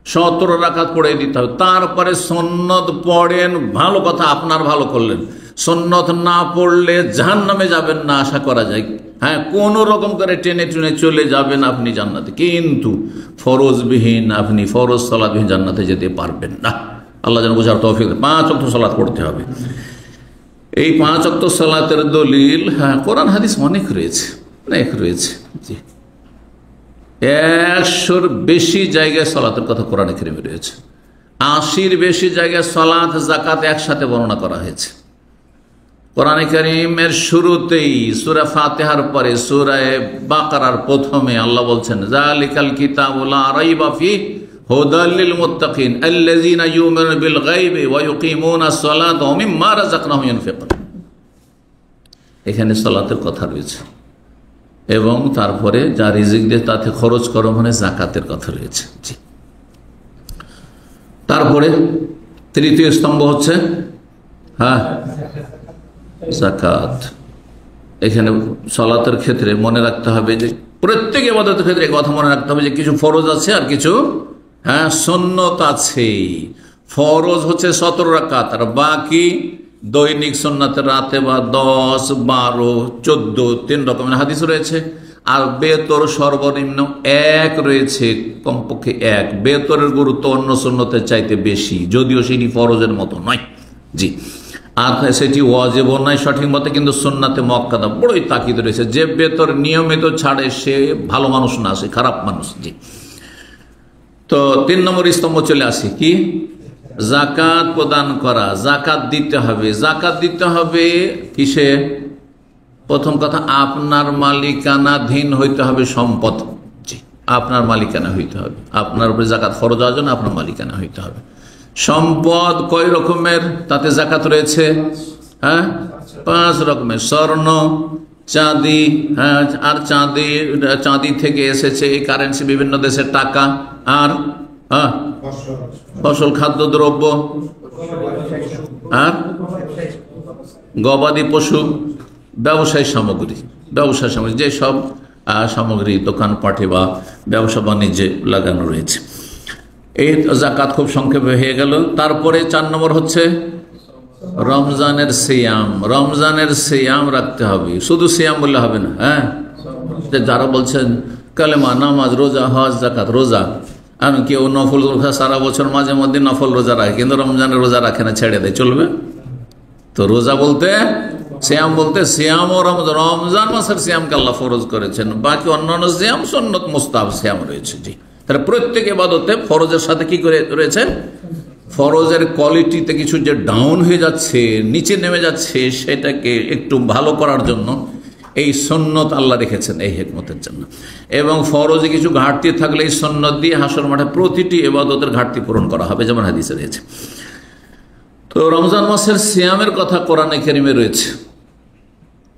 17 রাকাত পড়ে দিতে হবে। তারপরে সুন্নত পড়েন, ভালো কথা, আপনার ভালো করলেন। সুন্নত না পড়লে জাহান্নামে যাবেন না, আশা করা যায়। হ্যাঁ, কোন রকম করে টেনে টেনে চলে যাবেন আপনি জান্নাতে, কিন্তু ফরজবিহীন, আপনি ফরজ সালাতবিহীন জান্নাতে যেতে পারবেন না। আল্লাহ যেন বোঝার তৌফিক দেন। 5 ওয়াক্ত সালাত পড়তে হবে। এই 5 ওয়াক্ত সালাতের দলিল, হ্যাঁ, কোরআন হাদিস অনেক রয়েছে, অনেক রয়েছে। জি, 100-র বেশি জায়গায় সালাতের কথা কোরআনে কারিমে রয়েছে। 80-র বেশি জায়গায় সালাত যাকাত একসাথে বর্ণনা করা হয়েছে। কোরআনে কারিমের শুরুতেই সূরা ফাতিহার পরে সূরা বাকারার প্রথমে আল্লাহ বলছেন, যালিকাল কিতাবু লা রাইবা ফিহি হুদাল লিল মুত্তাকিন আল্লাযীনা ইউমিনুনা বিল গায়বি ওয়া ইউকিমুনাস সালাতা ওয়া মিম্মা রাযাকনাহুম ইউনফিকুন। এখানে সালাতের কথা রয়েছে। এবং তারপরে যা রিজিক দিয়ে তাতে খরচ করো, মানে জাকাতের কথা রয়েছে। জি, তারপরে তৃতীয় স্তম্ভ হচ্ছে যাকাত। এখানে সালাতের ক্ষেত্রে মনে রাখতে হবে যে প্রত্যেক ইবাদতের ক্ষেত্রে কথা মনে রাখতে হবে যে কিছু ফরজ আছে আর কিছু সুন্নত আছে। ফরজ হচ্ছে 17 রাকাত, আর বাকি দৈনিক সুন্নাতের রাতে বা 10, 12, 14 3 রকমের হাদিস রয়েছে। আর বেতর সর্বনিম্ন 1 রয়েছে, কমপক্ষে 1। বেতরের গুরুত্ব অন্য সুন্নতের চাইতে বেশি, যদিও সেটি ফরজের মতো নয়। জি, আর সেটি ওয়াজিবও নয় সঠিক মতে, কিন্তু সুন্নাতে মুআক্কাদা বড়ই তাকিদ রয়েছে। যে বেতর নিয়মিত ছাড়ে সে ভালো মানুষ না, সে খারাপ মানুষ। জি, তো 3 নম্বর স্তম্ভ চলে আসি, কি? যাকাত প্রদান করা। যাকাত দিতে হবে। যাকাত দিতে হবে কিসে? প্রথম কথা, আপনার মালিকানাধীন হইতে হবে সম্পদ। জি, আপনার মালিকানা হইতে হবে। আপনার উপরে যাকাত ফরজ হওয়ার জন্য আপনার মালিকানা হইতে হবে। সম্পদ কয় রকমের তাতে যাকাত রয়েছে? 5 রকমের। স্বর্ণ, চাঁদি, আর চাঁদি থেকে এসেছে এই কারেন্সি বিভিন্ন দেশের টাকা, আর ফসল, খাদ্যদ্রব্য, আর গবাদি পশু, ব্যবসায়ী সামগ্রী, যেসব সামগ্রী দোকানপাটে বা ব্যবসা বাণিজ্যে লাগানো রয়েছে। এই যাকাত খুব সংক্ষেপে হয়ে গেল। তারপরে 4 নম্বর হচ্ছে রমজানের সিয়াম। রমজানের সিয়াম রাখতে হবে। শুধু সিয়াম বললে হবে না। যারা বলছেন কালেমা, নামাজ, রোজা, হজ, যাকাত, রোজা, আর কেউ নফল সারা বছর মাঝে মধ্যে নফল রোজা রাখে, কিন্তু রমজানের রোজা রাখে না, ছেড়ে দেয়, চলবে? তো রোজা বলতে, সিয়াম বলতে, সিয়াম ও রমজান মাসের সিয়ামকে আল্লাহ ফরজ করেছেন, বাকি অন্যান্য সিয়াম সুন্নত মুস্তাহাব সিয়াম রয়েছে। জি, তাহলে প্রত্যেক ইবাদতে ফরজের সাথে কি করে রয়েছে? ফরজের কোয়ালিটিতে কিছু যে ডাউন হয়ে যাচ্ছে, নিচে নেমে যাচ্ছে, সেটাকে একটু ভালো করার জন্য এই সুন্নত আল্লাহ রেখেছেন এই হিকমতের জন্য। এবং ফরজে কিছু ঘাটতি থাকলে এই সুন্নত দিয়ে হাসর মাঠে প্রতিটি ইবাদতের ঘাটতি পূরণ করা হবে, যেমন হাদিসে রয়েছে। তো রমজান মাসের সিয়ামের কথা কোরআনে কারিমে রয়েছে,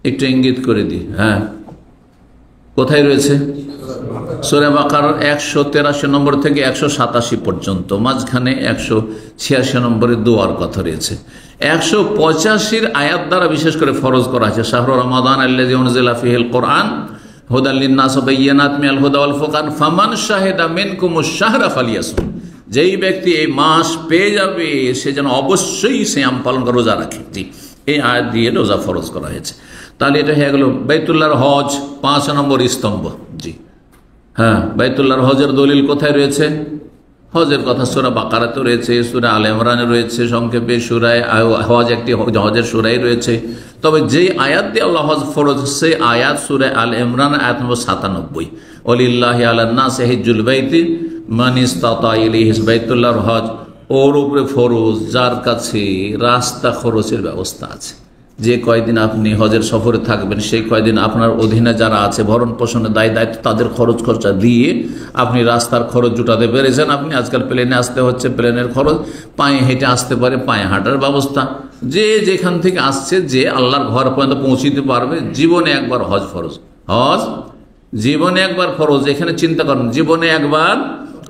একটু ইঙ্গিত করে দিই। কোথায় রয়েছে? সূরা বাকারার 183 নম্বর থেকে 187 পর্যন্ত, মাঝখানে 186 নম্বরের দোয়ার কথা রয়েছে। 185 আয়াত দ্বারা বিশেষ করে ফরজ করা হয়েছে। শাহরু রমাদান আল্লাযী উনজিলা ফীহিল কুরআন হুদাল লিন-নাস ওয়া বায়্যিনাত মিনাল হুদা ওয়াল ফুরকান ফামান শাহিদা মিনকুমুশ শাহরা ফালিয়াসুম। যেই ব্যক্তি এই মাস পেয়ে যাবে সে যেন অবশ্যই সিয়াম পালন করে, রোজা রাখে। জি, এই আয়াত দিয়ে রোজা ফরজ করা হয়েছে। তাহলে এটা হয়ে গেল বাইতুল্লাহর হজ, 5 নম্বর স্তম্ভ। জি, বাইতুল্লাহর হজের দলিল কোথায় রয়েছে? হজের কথা সূরা বাকারাতে রয়েছে, সূরা আলে ইমরানে রয়েছে, সংক্ষেপে সূরায়ে হজ একটি হজের সূরাই রয়েছে। তবে যেই আয়াত দিয়ে আল্লাহ হজ ফরজ, সেই আয়াত সূরা আলে ইমরান আয়াত নম্বর 97। ওয়ালিল্লাহি আলান নাসি হিজ্জুল বাইতি মান ইসতাতা ইলাইহি, বাইতুল্লাহর হজ ওর উপরে ফরজ যার কাছে রাস্তা খরচের ব্যবস্থা আছে। যে কয়দিন আপনি হজের সফরে থাকবেন সেই কয়দিন আপনার অধীনে যারা আছে ভরণ পোষণের দায়িত্ব, তাদের খরচ খরচা দিয়ে আপনি রাস্তার খরচ জুটাতে পেরেছেন। আপনি আজকাল প্লেনে আসতে হচ্ছে, প্লেনের খরচ, পায়ে হেঁটে আসতে পারে, পায়ে হাঁটার ব্যবস্থা। যে যেখান থেকে আসছে, যে আল্লাহর ঘর পর্যন্ত পৌঁছিতে পারবে, জীবনে একবার হজ ফরজ। হজ জীবনে একবার ফরজ। এখানে চিন্তা করেন, জীবনে একবার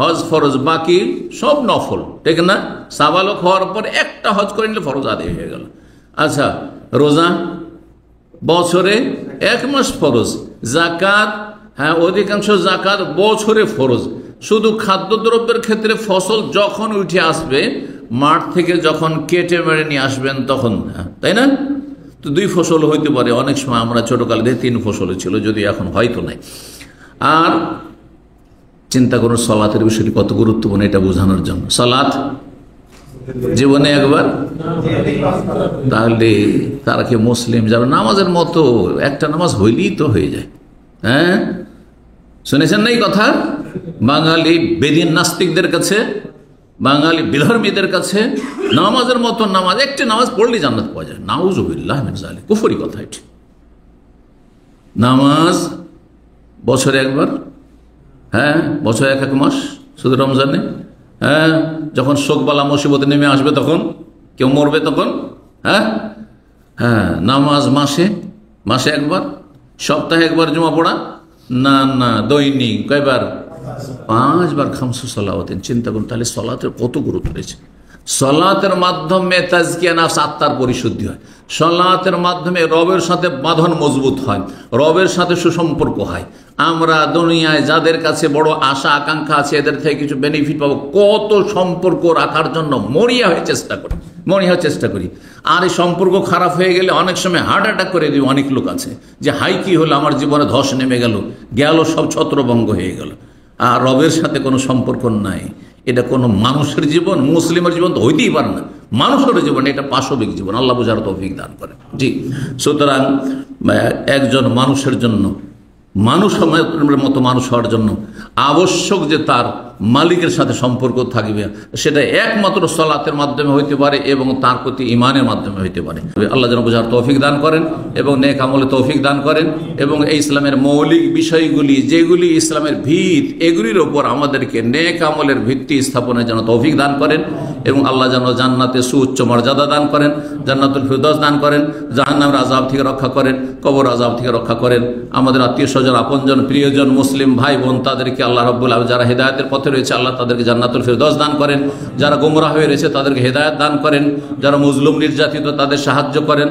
হজ ফরজ, বাকি সব নফল, ঠিক না? সাবালক হওয়ার পর একটা হজ করে নিলে ফরজ আদায় হয়ে গেল। আচ্ছা, রোজা বছরে 1 মাস ফরজ। যাকাত, অধিকাংশ যাকাত বছরে ফরজ। শুধু খাদ্যদ্রব্যের ক্ষেত্রে ফসল যখন উঠে আসবে, মাঠ থেকে যখন কেটে মেরে নিয়ে আসবেন তখন, তাই না? তো 2 ফসল হইতে পারে, অনেক সময় আমরা ছোটকালে দিয়ে 3 ফসল ছিল, যদি এখন হয়তো নাই। আর চিন্তা করুন সালাতের বিষয়টি কত গুরুত্বপূর্ণ, এটা বোঝানোর জন্য। সালাত জীবনে একবার, তাহলে তারা কি মুসলিম যারা নামাজের মতো একটা নামাজ হইলেই তো হয়ে যায়। শুনেছেন না এই কথা? বাঙালি বেদিন নাস্তিকদের কাছে, বাঙালি বিধর্মীদের কাছে নামাজের মতো নামাজ, একটি নামাজ পড়লে জান্নাত পাওয়া যায়। নাউযুবিল্লাহ মিন যালিক, কুফরি কথা এটি। নামাজ বছরে একবার, বছরে 1 মাস, শুধু রমজানে। যখন শোকবালা মুসিবতে নেমে আসবে, তখন কেউ মরবে, তখন নামাজ মাসে একবার, সপ্তাহে একবার জুমা পড়া? না না, দৈনিক। কয়বার? 5 বার খামসু সালাওয়াতিন। চিন্তা করুন তাহলে সলাতের কত গুরুত্ব রয়েছে। সলাতের মাধ্যমে তাজকিয়া নাফস, আত্মার পরিশুদ্ধি হয়। সলাতের মাধ্যমে রবের সাথে বাঁধন মজবুত হয়, রবের সাথে সুসম্পর্ক হয়। আমরা দুনিয়ায় যাদের কাছে বড় আশা আকাঙ্ক্ষা আছে, এদের থেকে কিছু বেনিফিট পাবো, কত সম্পর্ক রাখার জন্য মরিয়া হয়ে চেষ্টা করি। আর এই সম্পর্ক খারাপ হয়ে গেলে অনেক সময় হার্ট অ্যাটাক করে দিই। অনেক লোক আছে যে হাই কি হলো, আমার জীবনে ধস নেমে গেল, সব ছত্রভঙ্গ হয়ে গেল। আর রবের সাথে কোনো সম্পর্ক নাই। এটা কোনো মানুষের জীবন, মুসলিমের জীবন তো হইতেই পারে না। মানুষের জীবন এটা পাশবিক জীবন। আল্লাহ বুঝার তৌফিক দান করে। জি, সুতরাং একজন মানুষের জন্য, মানুষের মতো মানুষ হওয়ার জন্য আবশ্যক যে তার মালিকের সাথে সম্পর্ক থাকবে, সেটা একমাত্র সালাতের মাধ্যমে হইতে পারে এবং তার প্রতি ঈমানের মাধ্যমে হইতে পারে। আল্লাহ যেন বুঝার তৌফিক দান করেন এবং নেক আমলে তৌফিক দান করেন এবং এই ইসলামের মৌলিক বিষয়গুলি, যেগুলি ইসলামের ভিত, এগুলির ওপর আমাদেরকে নেক আমলের ভিত্তি স্থাপনের জন্য তৌফিক দান করেন এবং আল্লাহ যেন জান্নাতে সুউচ্চ মর্যাদা দান করেন, জান্নাতুল ফিরদৌস দান করেন, জাহান্নামের আযাব থেকে রক্ষা করেন, কবর আযাব থেকে রক্ষা করেন। আমাদের আত্মীয় স্বজন, আপনজন, প্রিয়জন, মুসলিম ভাই বোন, তাদেরকে আল্লাহ রাব্বুল আলামিন যারা হেদায়েতের পথে রয়েছে, আল্লাহ তাদেরকে জান্নাতুল ফিরদৌস দান করেন। যারা গোমরাহ হয়ে রয়েছে তাদেরকে হেদায়েত দান করেন। যারা মজলুম নির্যাতিত তাদের সাহায্য করেন।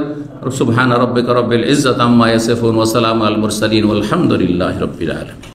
সুবহান রাব্বিকা রাব্বিল ইজ্জাতি আম্মা ইয়াসিফুন ওয়া সালামুন আলাল মুরসালিন ওয়াল হামদুলিল্লাহি রাব্বিল আলামিন।